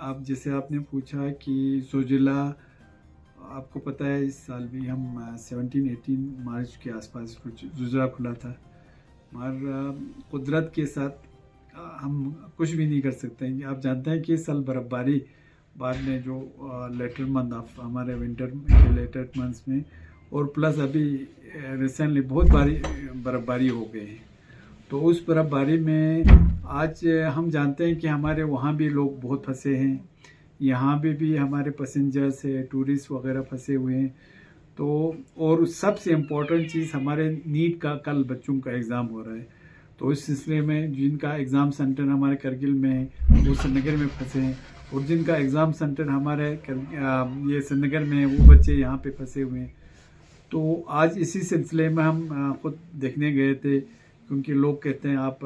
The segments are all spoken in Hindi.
आप जैसे आपने पूछा कि जोजिला, आपको पता है इस साल भी हम 17-18 मार्च के आसपास कुछ जोजिला खुला था। मगर कुदरत के साथ हम कुछ भी नहीं कर सकते हैं। आप जानते हैं कि इस साल बर्फ़बारी बाद में जो लेटर मंथ ऑफ हमारे विंटर के लेटर मंथ्स में, और प्लस अभी रिसेंटली बहुत भारी बर्फ़बारी हो गई है। तो उस बर्फ़बारी में आज हम जानते हैं कि हमारे वहाँ भी लोग बहुत फंसे हैं, यहाँ भी हमारे पैसेंजर्स है, टूरिस्ट वगैरह फंसे हुए हैं। तो और सबसे इम्पोर्टेंट चीज़, हमारे नीट का कल बच्चों का एग्ज़ाम हो रहा है। तो इस सिलसिले में जिनका एग्ज़ाम सेंटर हमारे करगिल में है वो श्रीनगर में फंसे हैं, और जिनका एग्ज़ाम सेंटर हमारे ये श्रीनगर में है वो बच्चे यहाँ पे फंसे हुए हैं। तो आज इसी सिलसिले में हम खुद देखने गए थे, क्योंकि लोग कहते हैं आप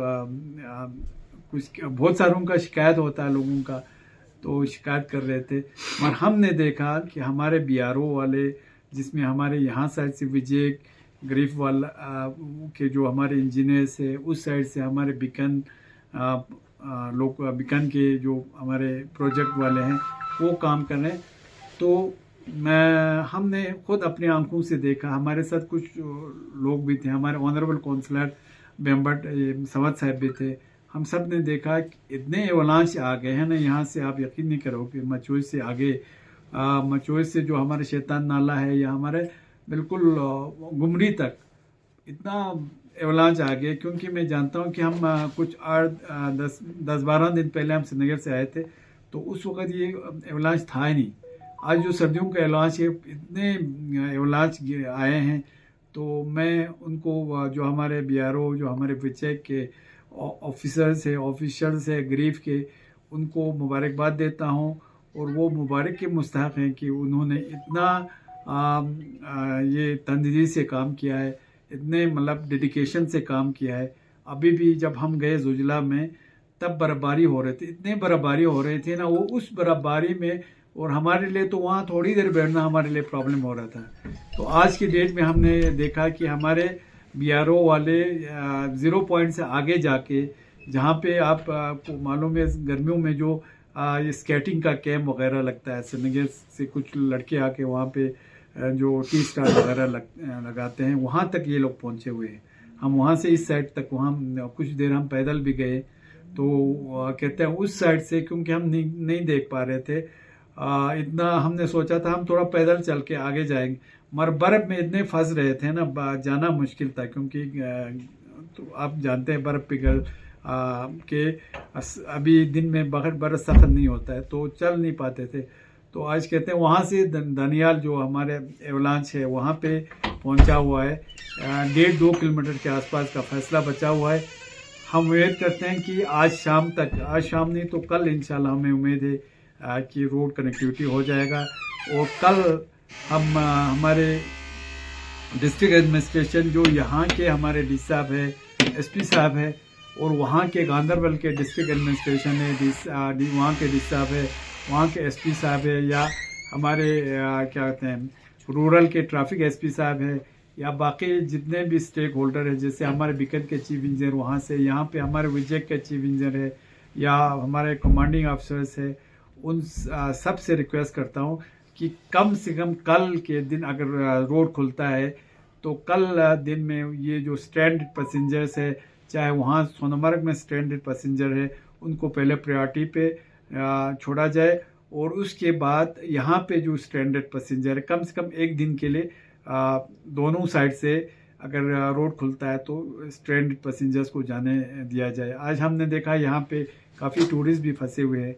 कुछ बहुत सारों का शिकायत होता है लोगों का, तो शिकायत कर रहे थे। और हमने देखा कि हमारे बीआरओ वाले, जिसमें हमारे यहाँ साइड से विजय ग्रीफ वाला के जो हमारे इंजीनियर्स है, उस साइड से हमारे बिकन लोग, बिकन के जो हमारे प्रोजेक्ट वाले हैं वो काम कर रहे हैं। तो हमने खुद अपनी आंखों से देखा, हमारे साथ कुछ लोग भी थे, हमारे ऑनरेबल काउंसलर बेम्बट सवत साहब भी थे। हम सब ने देखा कि इतने एवलांच आ गए हैं ना, यहाँ से आप यकीन नहीं करोगे, मचोई से आगे, मचोई से जो हमारे शैतान नाला है या हमारे बिल्कुल गुमरी तक इतना एवलांच आ गया। क्योंकि मैं जानता हूँ कि हम कुछ 10-12 दिन पहले हम श्रीनगर से आए थे, तो उस वक्त ये एवलांच था ही नहीं। आज जो सर्दियों का एवलांच है, इतने एवलांच आए हैं। तो मैं उनको, जो हमारे बीआरओ, जो हमारे विचेक के ऑफिसर्स है ग्रीफ के, उनको मुबारकबाद देता हूँ। और वो मुबारक के मुस्तहक हैं कि उन्होंने इतना ये तंदीली से काम किया है, इतने मतलब डेडिकेशन से काम किया है। अभी भी जब हम गए जोजिला में, तब बर्फ़बारी हो रही थी, इतने बर्फ़बारी हो रही थी ना, वो उस बर्फ़बारी में, और हमारे लिए तो वहाँ थोड़ी देर बैठना हमारे लिए प्रॉब्लम हो रहा था। तो आज की डेट में हमने देखा कि हमारे बीआरओ वाले 0 पॉइंट से आगे जाके, जहाँ पे आपको मालूम है गर्मियों में जो ये स्केटिंग का कैंप वगैरह लगता है, श्रीनगर से कुछ लड़के आके वहाँ पे जो टी स्टार वगैरह लगाते हैं, वहाँ तक ये लोग पहुँचे हुए हैं। हम वहाँ से इस साइड तक, वहाँ कुछ देर हम पैदल भी गए। तो कहते हैं उस साइड से, क्योंकि हम नहीं देख पा रहे थे इतना, हमने सोचा था हम थोड़ा पैदल चल के आगे जाएंगे, मगर बर्फ़ में इतने फंस रहे थे ना, जाना मुश्किल था। क्योंकि तो आप जानते हैं बर्फ़ पिघल के अभी दिन में बर्फ़ सख्त नहीं होता है, तो चल नहीं पाते थे। तो आज कहते हैं वहाँ से दनियाल जो हमारे एवलांच है वहाँ पे पहुँचा हुआ है, 1.5-2 किलोमीटर के आसपास का फैसला बचा हुआ है। हम उम्मीद करते हैं कि आज शाम तक, आज शाम नहीं तो कल इंशाल्लाह हमें उम्मीद है कि रोड कनेक्टिविटी हो जाएगा। और कल हम हमारे डिस्ट्रिक्ट एडमिनिस्ट्रेशन, जो यहाँ के हमारे डी साहब है, एसपी साहब है, और वहाँ के गांधरबल के डिस्ट्रिक्ट एडमिनिस्ट्रेशन है, वहाँ के डी साहब है, वहाँ के एसपी साहब है, या हमारे क्या कहते हैं रूरल के ट्रैफिक एसपी साहब है, या बाकी जितने भी स्टेक होल्डर है, जैसे हमारे बिकन के चीफ इंजीनियर वहाँ से, यहाँ पे हमारे विजय के चीफ इंजीनियर है, या हमारे कमांडिंग ऑफिसर्स है, उन सब से रिक्वेस्ट करता हूँ कि कम से कम कल के दिन अगर रोड खुलता है, तो कल दिन में ये जो स्ट्रैंडेड पैसेंजर्स है, चाहे वहाँ सोनमर्ग में स्ट्रैंडेड पैसेंजर है, उनको पहले प्रायोरिटी पे छोड़ा जाए। और उसके बाद यहाँ पे जो स्ट्रैंडेड पैसेंजर है, कम से कम एक दिन के लिए दोनों साइड से अगर रोड खुलता है तो स्ट्रैंडेड पैसेंजर्स को जाने दिया जाए। आज हमने देखा यहाँ पे काफ़ी टूरिस्ट भी फंसे हुए हैं।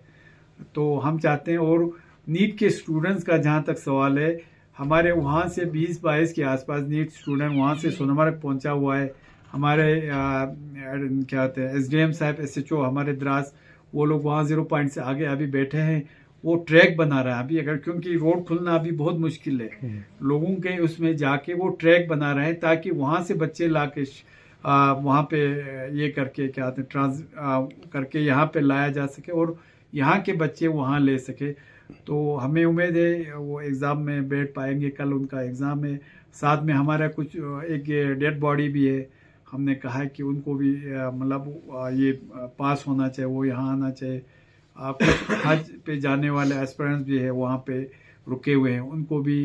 तो हम चाहते हैं, और नीट के स्टूडेंट्स का जहाँ तक सवाल है, हमारे वहाँ से 20-22 के आसपास नीट स्टूडेंट वहाँ से सोनमर्ग पहुँचा हुआ है। हमारे क्या कहते हैं एसडीएम साहब, एसएचओ हमारे द्रास, वो लोग वहाँ 0 पॉइंट से आगे अभी बैठे हैं। वो ट्रैक बना रहा है अभी, अगर क्योंकि रोड खुलना अभी बहुत मुश्किल है, लोगों के उसमें जाके वो ट्रैक बना रहे हैं, ताकि वहाँ से बच्चे ला के वहाँ पे ये करके क्या कहते हैं करके यहाँ पे लाया जा सके, और यहाँ के बच्चे वहाँ ले सके। तो हमें उम्मीद है वो एग्ज़ाम में बैठ पाएंगे। कल उनका एग्ज़ाम है, साथ में हमारा कुछ एक डेड बॉडी भी है। हमने कहा है कि उनको भी मतलब ये पास होना चाहिए, वो यहाँ आना चाहिए। आप हज पे जाने वाले एस्पिरेंट्स भी है वहाँ पे रुके हुए हैं, उनको भी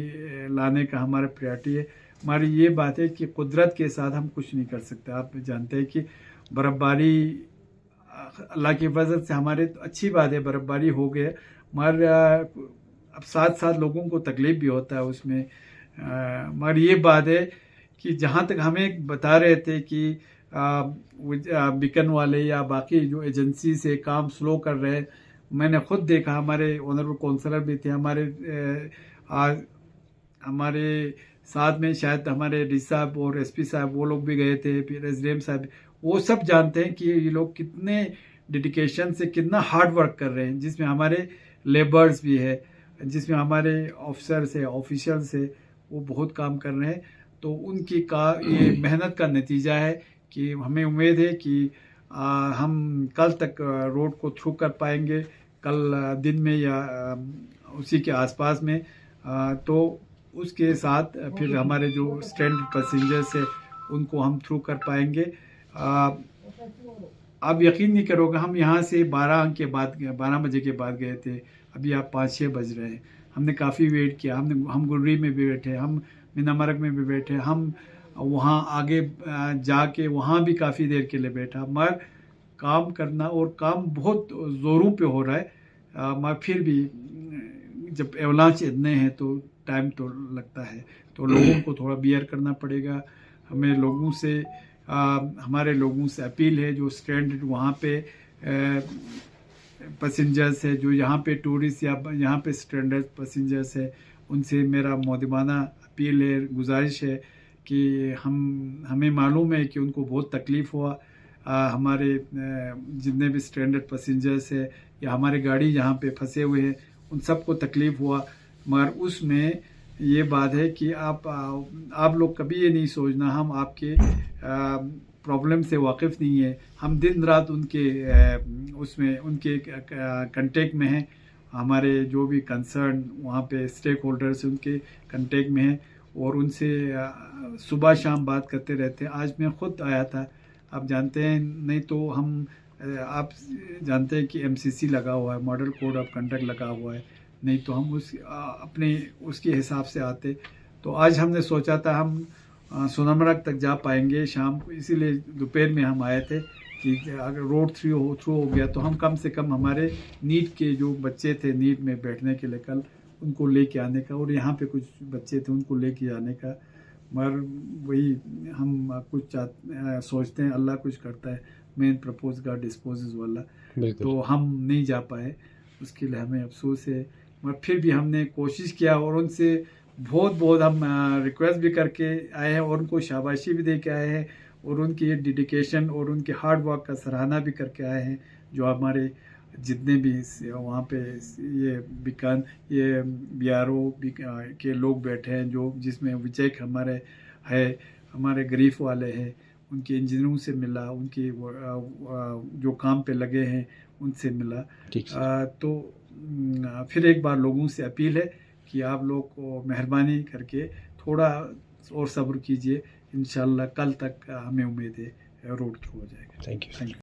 लाने का हमारा प्रायोरिटी है। हमारी ये बात है कि कुदरत के साथ हम कुछ नहीं कर सकते। आप जानते हैं कि बर्फ़बारी अल्लाह की वजह से हमारे तो अच्छी बात है, बर्फ़बारी हो गई, मगर अब साथ साथ लोगों को तकलीफ भी होता है उसमें। मगर ये बात है कि जहाँ तक हमें बता रहे थे कि बीकन वाले या बाकी जो एजेंसी से काम स्लो कर रहे हैं, मैंने खुद देखा, हमारे ऑनरेबल काउंसलर भी थे, हमारे साथ में शायद हमारे डी साहब और एसपी साहब वो लोग भी गए थे, फिर एसडीएम साहब, वो सब जानते हैं कि ये लोग कितने डेडिकेशन से कितना हार्ड वर्क कर रहे हैं, जिसमें हमारे लेबर्स भी है, जिसमें हमारे ऑफिसर्स है, ऑफिशियल्स है, वो बहुत काम कर रहे हैं। तो उनकी ये मेहनत का नतीजा है कि हमें उम्मीद है कि हम कल तक रोड को थ्रू कर पाएंगे, कल दिन में या उसी के आसपास में। तो उसके साथ फिर हमारे जो स्ट्रैंडेड पैसेंजर्स है उनको हम थ्रू कर पाएंगे। आप यकीन नहीं करोगे, हम यहाँ से 12 बजे के बाद गए थे, अभी आप 5-6 बज रहे हैं। हमने काफ़ी वेट किया, हम गुर्री में भी बैठे, हम मीनामर्ग में भी बैठे, हम वहाँ आगे जाके वहाँ भी काफ़ी देर के लिए बैठा, मगर काम करना और काम बहुत ज़ोरों पे हो रहा है। मगर फिर भी जब एवलांच इतने हैं तो टाइम तो लगता है, तो लोगों को थोड़ा बियर करना पड़ेगा। हमें लोगों से हमारे लोगों से अपील है, जो स्ट्रैंडेड वहाँ पे पैसेंजर्स है, जो यहाँ पे टूरिस्ट या यहाँ पे स्ट्रैंडेड पैसेंजर्स है, उनसे मेरा मुद्दमाना अपील है, गुजारिश है कि हमें मालूम है कि उनको बहुत तकलीफ़ हुआ। हमारे जितने भी स्ट्रैंडेड पैसेंजर्स है या हमारे गाड़ी जहाँ पे फंसे हुए हैं, उन सबको तकलीफ़ हुआ। मगर उसमें ये बात है कि आप लोग कभी ये नहीं सोचना हम आपके प्रॉब्लम से वाकिफ़ नहीं है। हम दिन रात उनके उसमें उनके कंटेक्ट में हैं। हमारे जो भी कंसर्न वहाँ पे स्टेक होल्डर्स उनके कंटेक्ट में हैं और उनसे सुबह शाम बात करते रहते हैं। आज मैं खुद आया था, आप जानते हैं, नहीं तो आप जानते हैं कि एमसीसी लगा हुआ है, मॉडल कोड ऑफ कंडक्ट लगा हुआ है, नहीं तो हम उसके हिसाब से आते। तो आज हमने सोचा था हम सोनामर्ग तक जा पाएंगे शाम को, इसीलिए दोपहर में हम आए थे कि अगर रोड थ्रू हो गया तो हम कम से कम हमारे नीट के जो बच्चे थे नीट में बैठने के लिए कल, उनको लेके आने का, और यहाँ पे कुछ बच्चे थे उनको लेके आने का। मगर वही हम कुछ सोचते हैं, अल्लाह कुछ करता है, मेन प्रपोज गॉड डिस्पोजेस वाला, तो हम नहीं जा पाए, उसके लिए हमें अफसोस है। मगर फिर भी हमने कोशिश किया और उनसे बहुत हम रिक्वेस्ट भी करके आए हैं और उनको शाबाशी भी दे के आए हैं और उनकी ये डेडिकेशन और उनके हार्ड वर्क का सराहना भी करके आए हैं। जो हमारे जितने भी वहाँ पे ये बीकान ये BRO के लोग बैठे हैं, जो जिसमें विजय हमारे है, हमारे गरीफ वाले हैं, उनके इंजीनियरों से मिला, उनकी जो काम पे लगे हैं उनसे मिला। तो फिर एक बार लोगों से अपील है कि आप लोग को मेहरबानी करके थोड़ा और सब्र कीजिए, इंशाल्लाह कल तक हमें उम्मीद है रोड थ्रू हो जाएगा। Thank you.